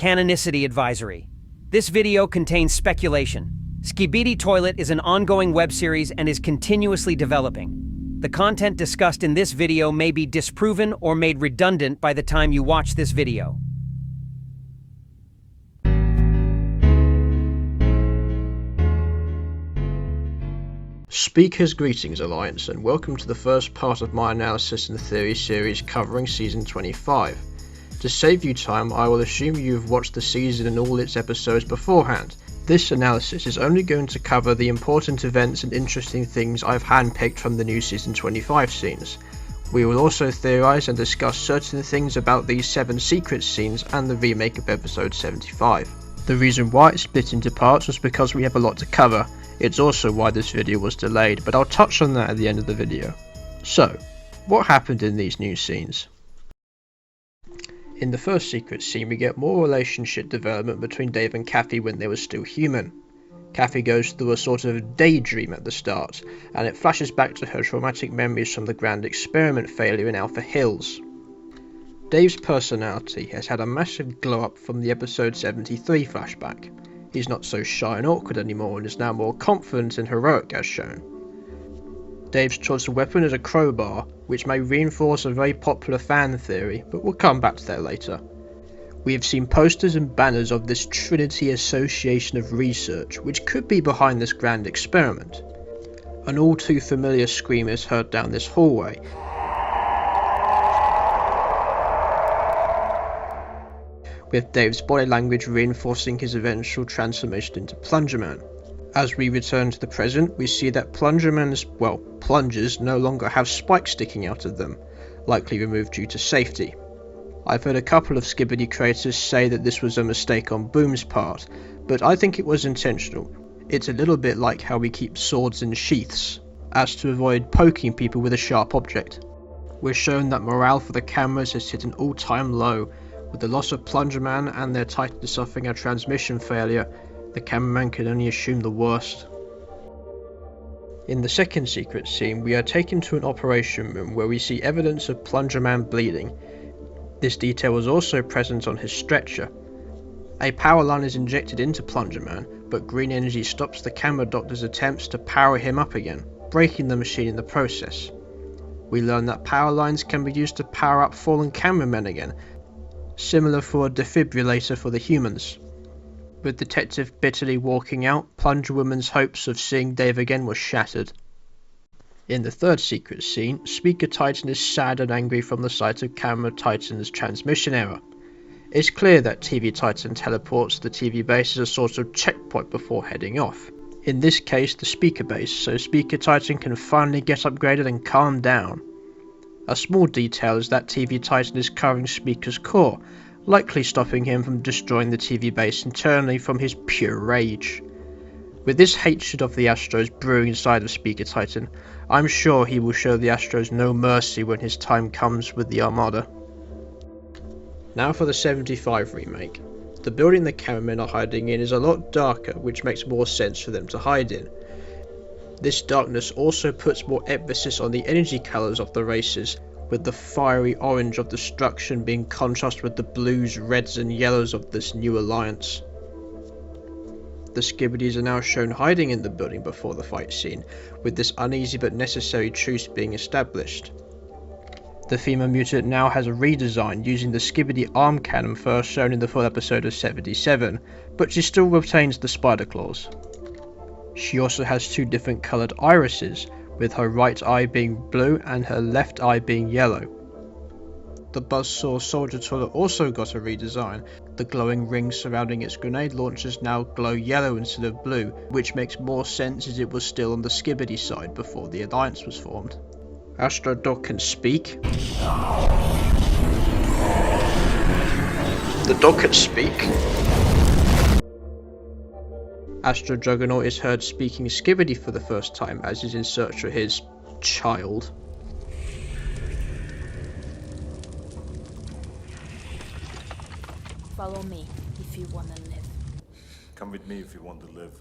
Canonicity Advisory. This video contains speculation. Skibidi Toilet is an ongoing web series and is continuously developing. The content discussed in this video may be disproven or made redundant by the time you watch this video. Speakers greetings Alliance, and welcome to the first part of my analysis in the theory series covering season 25. To save you time, I will assume you have watched the season and all its episodes beforehand. This analysis is only going to cover the important events and interesting things I've handpicked from the new season 25 scenes. We will also theorise and discuss certain things about these 7 secret scenes and the remake of episode 75. The reason why it's split into parts was because we have a lot to cover. It's also why this video was delayed, but I'll touch on that at the end of the video. So, what happened in these new scenes? In the first secret scene, we get more relationship development between Dave and Kathy when they were still human. Kathy goes through a sort of daydream at the start, and it flashes back to her traumatic memories from the grand experiment failure in Alpha Hills. Dave's personality has had a massive glow up from the episode 73 flashback. He's not so shy and awkward anymore and is now more confident and heroic as shown. Dave's choice of weapon is a crowbar, which may reinforce a very popular fan theory, but we'll come back to that later. We have seen posters and banners of this Trinity Association of Research, which could be behind this grand experiment. An all too familiar scream is heard down this hallway, with Dave's body language reinforcing his eventual transformation into Plungerman. As we return to the present, we see that plungers no longer have spikes sticking out of them, likely removed due to safety. I've heard a couple of Skibidi creators say that this was a mistake on Boom's part, but I think it was intentional. It's a little bit like how we keep swords in sheaths, as to avoid poking people with a sharp object. We're shown that morale for the cameras has hit an all-time low. With the loss of Plungerman and their Titan suffering a transmission failure, the cameraman can only assume the worst. In the second secret scene, we are taken to an operation room where we see evidence of Plungerman bleeding. This detail was also present on his stretcher. A power line is injected into Plungerman, but green energy stops the camera doctor's attempts to power him up again, breaking the machine in the process. We learn that power lines can be used to power up fallen cameramen again, similar for a defibrillator for the humans. With Detective bitterly walking out, Plunger Woman's hopes of seeing Dave again were shattered. In the third secret scene, Speaker Titan is sad and angry from the sight of Camera Titan's transmission error. It's clear that TV Titan teleports to the TV base as a sort of checkpoint before heading off. In this case, the speaker base, so Speaker Titan can finally get upgraded and calm down. A small detail is that TV Titan is covering Speaker's core, likely stopping him from destroying the TV base internally from his pure rage. With this hatred of the Astros brewing inside of Speaker Titan, I'm sure he will show the Astros no mercy when his time comes with the Armada. Now for the 75 remake. The building the cameramen are hiding in is a lot darker, which makes more sense for them to hide in. This darkness also puts more emphasis on the energy colours of the races, with the fiery orange of destruction being contrasted with the blues, reds and yellows of this new alliance. The Skibidis are now shown hiding in the building before the fight scene, with this uneasy but necessary truce being established. The female mutant now has a redesign using the Skibidi arm cannon first shown in the full episode of 77, but she still retains the spider claws. She also has 2 different coloured irises, with her right eye being blue and her left eye being yellow. The Buzzsaw Soldier Toilet also got a redesign. The glowing rings surrounding its grenade launchers now glow yellow instead of blue, which makes more sense as it was still on the Skibidi side before the alliance was formed. Astro Dog can speak. The dog can speak. Astro Juggernaut is heard speaking Skibidi for the first time as he's in search for his child. Follow me if you want to live. Come with me if you want to live.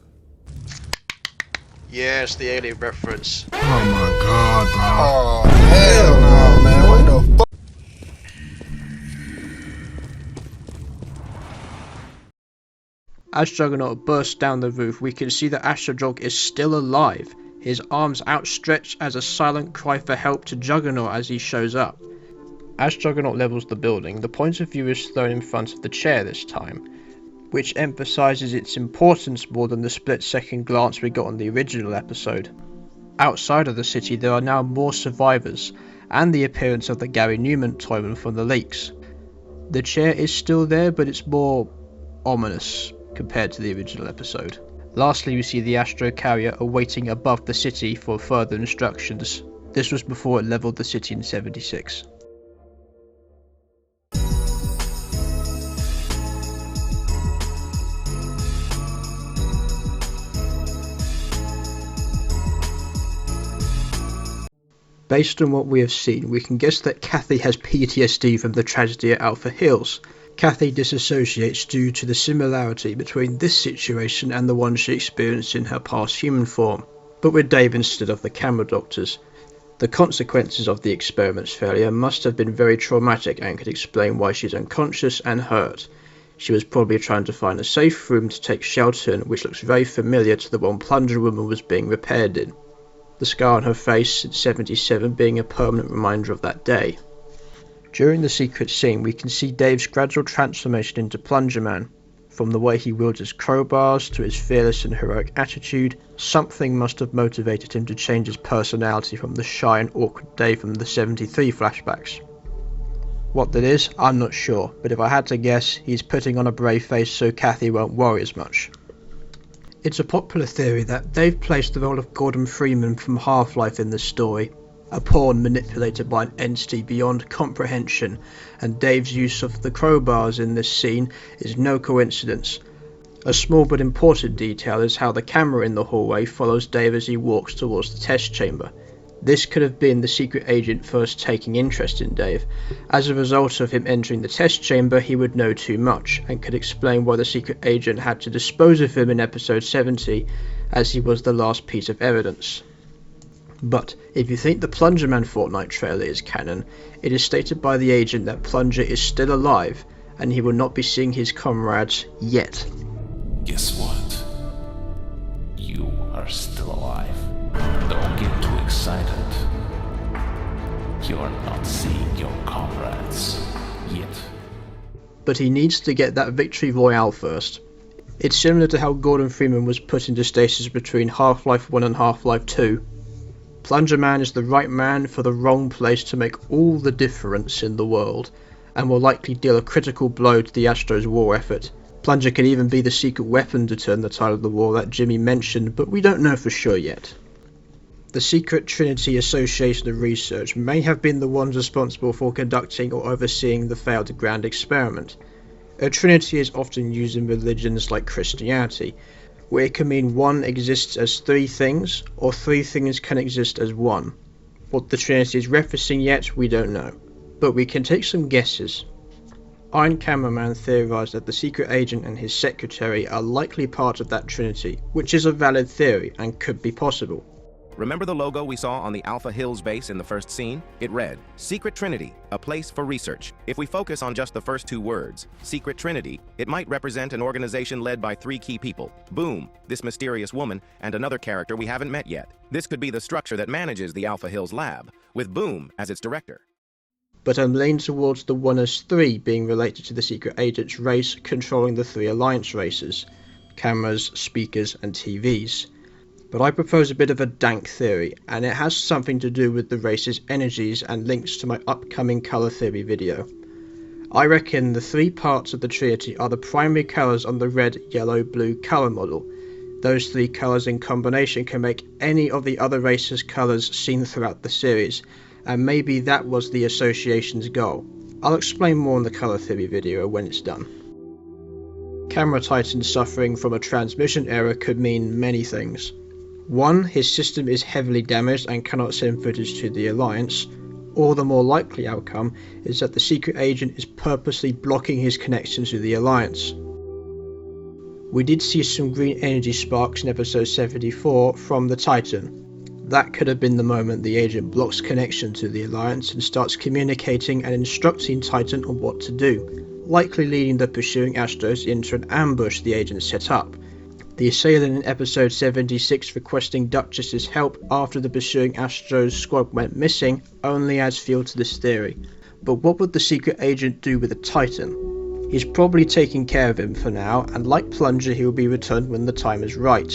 Yes, the alien reference. Oh my god, bro. Oh, hell no, man. What the fuck? As Juggernaut bursts down the roof, we can see that Astrogog is still alive, his arms outstretched as a silent cry for help to Juggernaut as he shows up. As Juggernaut levels the building, the point of view is thrown in front of the chair this time, which emphasises its importance more than the split-second glance we got on the original episode. Outside of the city there are now more survivors, and the appearance of the Gary Newman toyman from the leaks. The chair is still there, but it's more ominous compared to the original episode. Lastly, we see the Astro Carrier awaiting above the city for further instructions. This was before it levelled the city in 76. Based on what we have seen, we can guess that Kathy has PTSD from the tragedy at Alpha Hills. Kathy disassociates due to the similarity between this situation and the one she experienced in her past human form, but with Dave instead of the camera doctors. The consequences of the experiment's failure must have been very traumatic and could explain why she's unconscious and hurt. She was probably trying to find a safe room to take shelter in, which looks very familiar to the one Plunger Woman was being repaired in. The scar on her face in 77 being a permanent reminder of that day. During the secret scene, we can see Dave's gradual transformation into Plunger Man. From the way he wields his crowbars to his fearless and heroic attitude, something must have motivated him to change his personality from the shy and awkward Dave from the 73 flashbacks. What that is, I'm not sure, but if I had to guess, he's putting on a brave face so Kathy won't worry as much. It's a popular theory that Dave plays the role of Gordon Freeman from Half-Life in this story, a pawn manipulated by an entity beyond comprehension, and Dave's use of the crowbars in this scene is no coincidence. A small but important detail is how the camera in the hallway follows Dave as he walks towards the test chamber. This could have been the secret agent first taking interest in Dave. As a result of him entering the test chamber, he would know too much, and could explain why the secret agent had to dispose of him in episode 70, as he was the last piece of evidence. But if you think the Plunger Man Fortnite trailer is canon, it is stated by the agent that Plunger is still alive, and he will not be seeing his comrades yet. Guess what? You are still alive. Don't get too excited. You're not seeing your comrades yet. But he needs to get that victory royale first. It's similar to how Gordon Freeman was put into stasis between Half-Life 1 and Half-Life 2. Plunger Man is the right man for the wrong place to make all the difference in the world, and will likely deal a critical blow to the Astro's war effort. Plunger could even be the secret weapon to turn the tide of the war that Jimmy mentioned, but we don't know for sure yet. The Secret Trinity Association of Research may have been the ones responsible for conducting or overseeing the failed grand experiment. A trinity is often used in religions like Christianity, where it can mean one exists as three things, or three things can exist as one. What the trinity is referencing yet, we don't know, but we can take some guesses. Iron Cameraman theorised that the secret agent and his secretary are likely part of that trinity, which is a valid theory and could be possible. Remember the logo we saw on the Alpha Hills base in the first scene? It read, Secret Trinity, a place for research. If we focus on just the first two words, Secret Trinity, it might represent an organization led by three key people. Boom, this mysterious woman, and another character we haven't met yet. This could be the structure that manages the Alpha Hills lab, with Boom as its director. But I'm leaning towards the 1 as 3 being related to the secret agent's race controlling the three alliance races, cameras, speakers and TVs. But I propose a bit of a dank theory, and it has something to do with the race's energies and links to my upcoming colour theory video. I reckon the three parts of the Trinity are the primary colours on the red, yellow, blue colour model. Those three colours in combination can make any of the other races' colours seen throughout the series, and maybe that was the association's goal. I'll explain more in the colour theory video when it's done. Camera Titan suffering from a transmission error could mean many things. 1. His system is heavily damaged and cannot send footage to the Alliance, or the more likely outcome is that the secret agent is purposely blocking his connection to the Alliance. We did see some green energy sparks in episode 74 from the Titan. That could have been the moment the agent blocks connection to the Alliance and starts communicating and instructing Titan on what to do. likely leading the pursuing Astros into an ambush the agent set up. The assailant in episode 76 requesting Duchess's help after the pursuing Astros squad went missing only adds fuel to this theory. But what would the secret agent do with a Titan? He's probably taking care of him for now, and like Plunger, he will be returned when the time is right.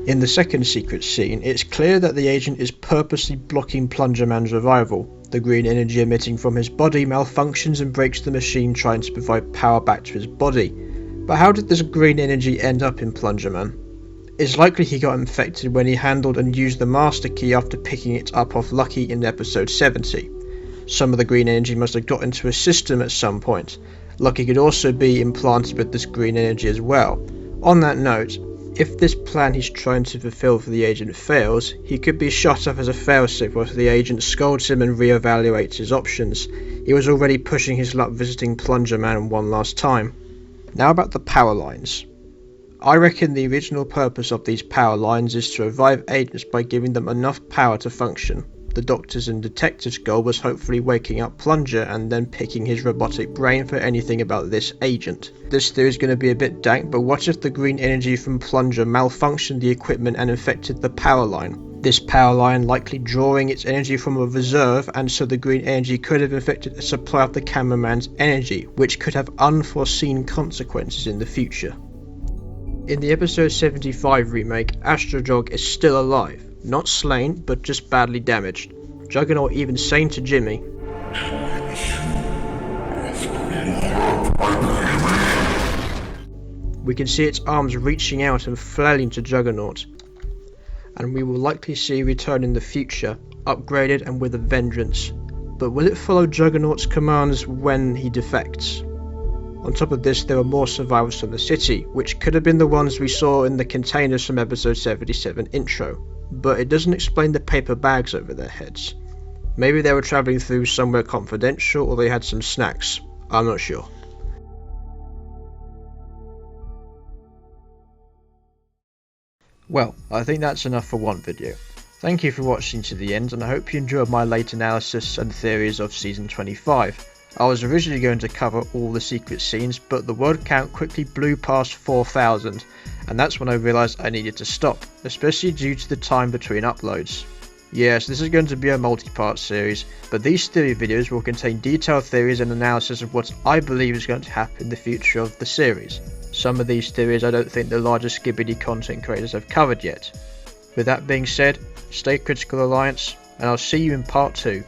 In the second secret scene, it's clear that the agent is purposely blocking Plunger Man's revival. The green energy emitting from his body malfunctions and breaks the machine trying to provide power back to his body. But how did this green energy end up in Plunger Man? It's likely he got infected when he handled and used the master key after picking it up off Lucky in episode 70. Some of the green energy must have got into his system at some point. Lucky could also be implanted with this green energy as well. On that note, if this plan he's trying to fulfill for the agent fails, he could be shot up as a failsafe whilst the agent scolds him and re-evaluates his options. He was already pushing his luck visiting Plunger Man one last time. Now about the power lines. I reckon the original purpose of these power lines is to revive agents by giving them enough power to function. The doctor's and detective's goal was hopefully waking up Plunger and then picking his robotic brain for anything about this agent. This theory is going to be a bit dank, but what if the green energy from Plunger malfunctioned the equipment and infected the power line? This power line likely drawing its energy from a reserve, and so the green energy could have infected a supply of the cameraman's energy, which could have unforeseen consequences in the future. In the episode 75 remake, Astrojog is still alive. Not slain, but just badly damaged. Juggernaut even saying to Jimmy, we can see its arms reaching out and flailing to Juggernaut. And we will likely see a return in the future, upgraded and with a vengeance. But will it follow Juggernaut's commands when he defects? On top of this, there are more survivors from the city, which could have been the ones we saw in the containers from episode 77 intro. But it doesn't explain the paper bags over their heads. Maybe they were travelling through somewhere confidential, or they had some snacks. I'm not sure. Well, I think that's enough for one video. Thank you for watching to the end, and I hope you enjoyed my late analysis and theories of season 25. I was originally going to cover all the secret scenes, but the word count quickly blew past 4,000, and that's when I realised I needed to stop, especially due to the time between uploads. Yes, this is going to be a multi-part series, but these theory videos will contain detailed theories and analysis of what I believe is going to happen in the future of the series. Some of these theories I don't think the larger Skibidi content creators have covered yet. With that being said, stay critical Alliance, and I'll see you in part 2.